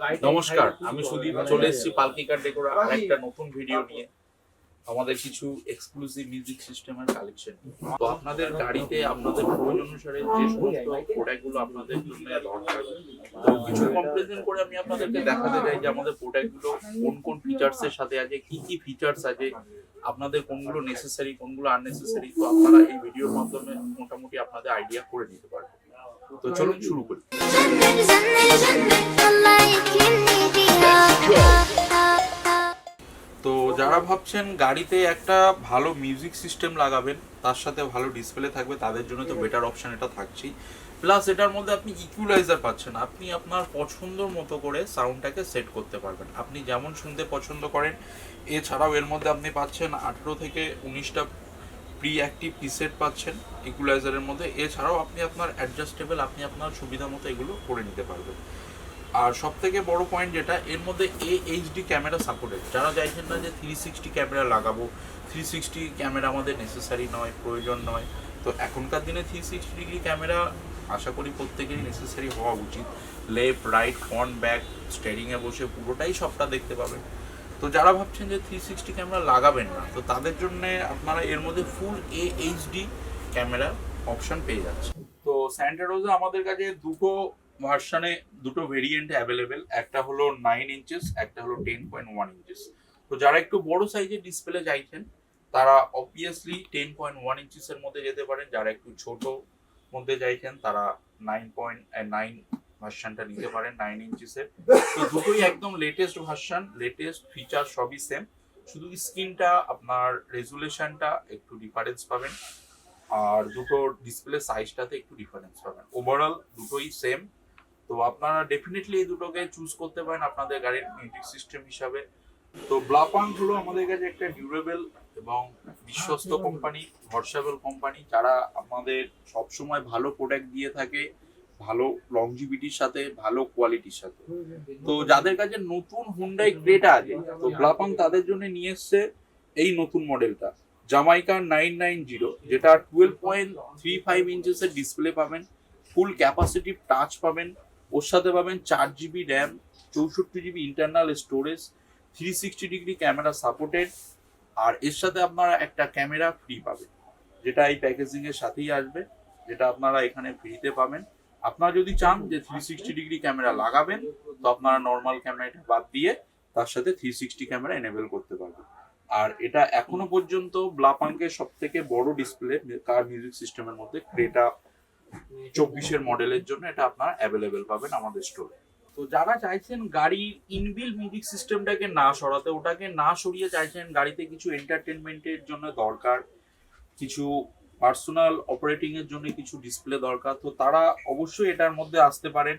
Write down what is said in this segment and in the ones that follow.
নমস্কার, আমি সুদীপ চলে এসেছি পালকি কার ডেকোর আরেকটা নতুন ভিডিও নিয়ে। আমাদের কিছু এক্সক্লুসিভ মিউজিক সিস্টেমের কালেকশন। তো আপনাদের গাড়িতে আপনাদের প্রয়োজন অনুসারে যে সমস্ত প্রোডাক্টগুলো আপনাদের জন্য দরকার, তো কিছু কম্পারিজন করে আমি আপনাদেরকে দেখাতে চাই যে আমাদের প্রোডাক্টগুলো কোন কোন ফিচার্সের সাথে আছে, কি কি ফিচার্স আছে, আপনাদের কোনগুলো নেসেসারি কোনগুলো আননেসেসারি। তো আপনারা এই ভিডিওর মাধ্যমে মোটামুটি আপনাদের আইডিয়া করে নিতে পারবেন। তো চলুন শুরু করি। তো যারা ভাবছেন গাড়িতে একটা ভালো মিউজিক সিস্টেম লাগাবেন, তার সাথে ভালো ডিসপ্লে থাকবে, তাদের জন্য তো বেটার অপশন এটা থাকছেই। প্লাস এটার মধ্যে আপনি ইকুয়ালাইজার পাচ্ছেন, আপনি আপনার পছন্দের মতো করে সাউন্ডটাকে সেট করতে পারবেন, আপনি যেমন শুনতে পছন্দ করেন। এছাড়াও এর মধ্যে আপনি পাচ্ছেন 18 থেকে 19টা প্রি অ্যাক্টিভ প্রিসেট পাচ্ছেন ইকুয়ালাইজারের মধ্যে। এছাড়াও আপনি আপনার অ্যাডজাস্টেবল আপনি আপনার সুবিধা মতো এগুলো করে নিতে পারবেন। আর সব থেকে বড় পয়েন্ট যেটা, এর মধ্যে এইচডি ক্যামেরা সাপোর্টেড। যারা চাইছেন না যে 360 ক্যামেরা লাগাবো, 360 ক্যামেরা আমাদের নেসেসারি নয়, প্রয়োজন নয়, তো এখনকার দিনে 360 ডিগ্রি ক্যামেরা আশা করি প্রত্যেকেরই নেসেসারি হওয়া উচিত। লেফট রাইট ফ্রন্ট ব্যাক স্টিয়ারিংয়ে বসে পুরোটাই সবটা দেখতে পাবেন। তো যারা ভাবছেন যে 360 ক্যামেরা লাগাবেন না, তো তাদের জন্য আপনারা এর মধ্যে ফুল এইচডি ক্যামেরা অপশন পেয়ে যাচ্ছেন। তো স্যান্টা রোজা আমাদের কাছে দুটো ভার্সনে দুটো ভেরিয়েন্টে অ্যাভেলেবেল, একটা হলো 9 ইঞ্চেস, একটা হলো 10.1 ইঞ্চেস। তো যারা একটু বড় সাইজের ডিসপ্লে চাইছেন তারা অবভিয়াসলি 10.1 ইঞ্চেসের মধ্যে যেতে পারেন। যারা একটু ছোট মধ্যে চাইছেন তারা 9.9 ভার্সনটা নিতে পারেন 9 ইঞ্চেসের। তো দুটোই একদম লেটেস্ট ভার্সন, লেটেস্ট ফিচার সবই সেম, শুধু স্ক্রিনটা আপনার রেজুলেশনটা একটু ডিফারেন্স পাবেন, আর দুটো ডিসপ্লে সাইজটাতে একটু ডিফারেন্স পাবেন। ওভারঅল দুটোই সেম। তো আপনারা ডেফিনেটলি এই দুটোকে চুজ করতে পারেন আপনাদের গাড়ির মিউজিক সিস্টেম হিসাবে। তো ব্লাপাং হলো আমাদের কাছে একটা ডিউরেবল এবং বিশ্বস্ত কোম্পানি, ভরসাবল কোম্পানি, যারা আমাদের সবসময় ভালো প্রোডাক্ট দিয়ে থাকে, ভালো লংজিভিটির সাথে, ভালো কোয়ালিটির সাথে। তো যাদের কাছে নতুন হুন্ডাই ক্রেটা আছে, তো ব্লাপাং তাদের জন্য নিয়ে এসছে এই নতুন মডেলটা জামাইকা 990, যেটা 12.35 ইঞ্চেসের ডিসপ্লে পাবেন, ফুল ক্যাপাসিটিভ টাচ পাবেন, ওর সাথে পাবেন 4GB RAM, 64GB internal storage, 360 degree camera supported, আর এর সাথে আপনারা একটা ক্যামেরা ফ্রি পাবেন, যেটা এই প্যাকেজিং এর সাথেই আসবে, যেটা আপনারা এখানে ফ্রিতে পাবেন। আপনারা যদি চান যে 360 ডিগ্রি ক্যামেরা লাগাবেন, তো আপনারা নর্মাল ক্যামেরাটা বাদ দিয়ে তার সাথে 360 ক্যামেরা এনেবল করতে পারবেন। আর এটা এখনো পর্যন্ত ব্লাপাঙ্কের সব থেকে বড় ডিসপ্লে কার মিউজিক সিস্টেমের মধ্যে। ক্রেটা 24-এর মডেলের জন্য এটা আপনারা অ্যাভেলেবেল পাবেন আমাদের স্টোরে। তো যারা চাইছেন গাড়ির ইনবিল মিউজিক সিস্টেমটাকে না সরাতে, ওটাকে না সরিয়ে চাইছেন গাড়িতে কিছু এন্টারটেনমেন্টের জন্য দরকার, কিছু পার্সোনাল অপারেটিং এর জন্য কিছু ডিসপ্লে দরকার, তো তারা অবশ্যই এটার মধ্যে আসতে পারেন।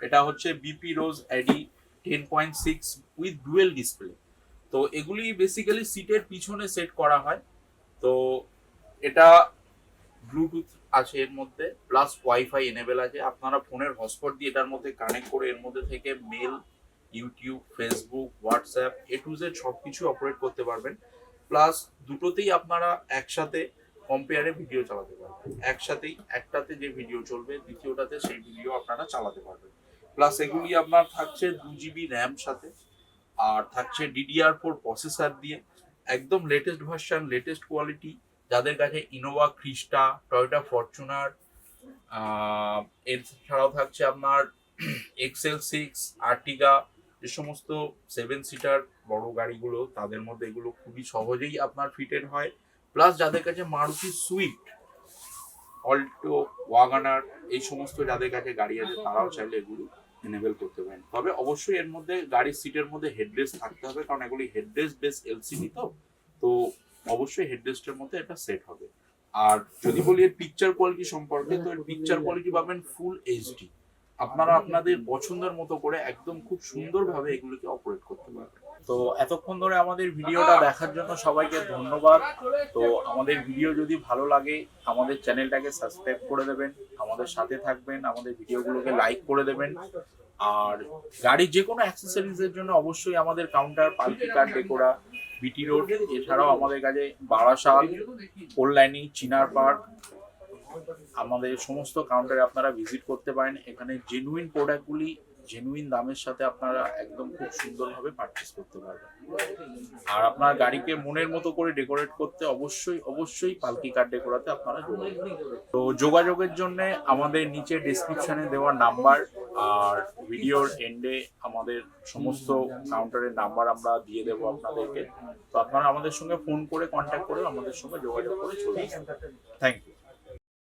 এটা হচ্ছে BP rose AD 10.6 with dual display. তো এগুলি বেসিক্যালি সিটের পিছনে সেট করা হয়। তো এটা ব্লুটুথ আছে এর মধ্যে, প্লাস ওয়াইফাই এনেবেল আছে। আপনারা ফোনের হটস্পট দিয়ে এটার মধ্যে কানেক্ট করে এর মধ্যে থেকে mail, YouTube, Facebook, WhatsApp to Z সবকিছু অপারেট করতে পারবেন। প্লাস দুটোতেই আপনারা একসাথে কম্পেয়ারে ভিডিও চালাতে পারবেন, একসাথেই একটাতে যে ভিডিও চলবে দ্বিতীয়টাতে সেই ভিডিও আপনারা চালাতে পারবেন। প্লাস এগুলি আপনার থাকছে 2GB র্যাম সাথে, আর থাকছে DDR4 প্রসেসর দিয়ে, একদম লেটেস্ট ভার্সন, লেটেস্ট কোয়ালিটি। যাদের কাছে ইনোভা ক্রিস্টা, টয়োটা ফরচুনার, এছাড়াও থাকছে আপনার XL6, আর্টিগা, যে সমস্ত 7 সিটার বড় গাড়িগুলো, তাদের মধ্যে এগুলো খুবই সহজেই আপনার ফিটেড হয়। প্লাস যাদের কাছে মারুতি সুইফট, অল্টো, ওয়াগনার, এই সমস্ত যাদের কাছে গাড়ি আছে, তারাও চাইলে এগুলো এনেবল করতে পারেন। তবে অবশ্যই এর মধ্যে গাড়ির সিটের মধ্যে হেডরেস্ট থাকতে হবে, কারণ এগুলি হেডরেস্ট বেস এলসিডি, তো অবশ্যই হেডরেস্টের মধ্যে এটা সেট হবে। আর যদি বলি এর পিকচার কোয়ালিটি সম্পর্কে, তো এর পিকচার কোয়ালিটি পাবেন ফুল এইচডি। আপনারা আপনাদের পছন্দের মতো করে একদম খুব সুন্দরভাবে এগুলোকে অপারেট করতে পারবেন। তো এতক্ষণ ধরে আমাদের ভিডিওটা দেখার জন্য সবাইকে ধন্যবাদ। তো আমাদের ভিডিও যদি ভালো লাগে আমাদের চ্যানেলটাকে সাবস্ক্রাইব করে দেবেন, আমাদের সাথে থাকবেন, আমাদের ভিডিওগুলোকে লাইক করে দেবেন। আর গাড়ির যে কোনো অ্যাক্সেসরিজ এর জন্য অবশ্যই আমাদের কাউন্টার পালকি কার ডেকোরা, বিটি রোড, এছাড়াও আমাদের কাছে বারাসাত, কল্যাণী, চিনার পার্ক, আমাদের সমস্ত কাউন্টারে আপনারা ভিজিট করতে পারেন। এখানে জেনুইন প্রোডাক্টগুলি জেনুইন দামের সাথে আপনারা একদম খুব সুন্দরভাবে পারচেস করতে পারবেন। আর আপনার গাড়িকে মনের মতো করে ডেকোরেট করতে অবশ্যই পালকি কার ডেকোরাতে আপনারা যোগাযোগ করবেন। তো যোগাযোগের জন্য আমাদের নিচে ডেসক্রিপশনে দেওয়া নাম্বার আর ভিডিওর এন্ডে আমাদের সমস্ত কাউন্টারের নাম্বার আমরা দিয়ে দেবো আপনাদেরকে। তো আপনারা আমাদের সঙ্গে ফোন করে কন্ট্যাক্ট করে আমাদের সঙ্গে যোগাযোগ করে চলে আসবেন। Thank you.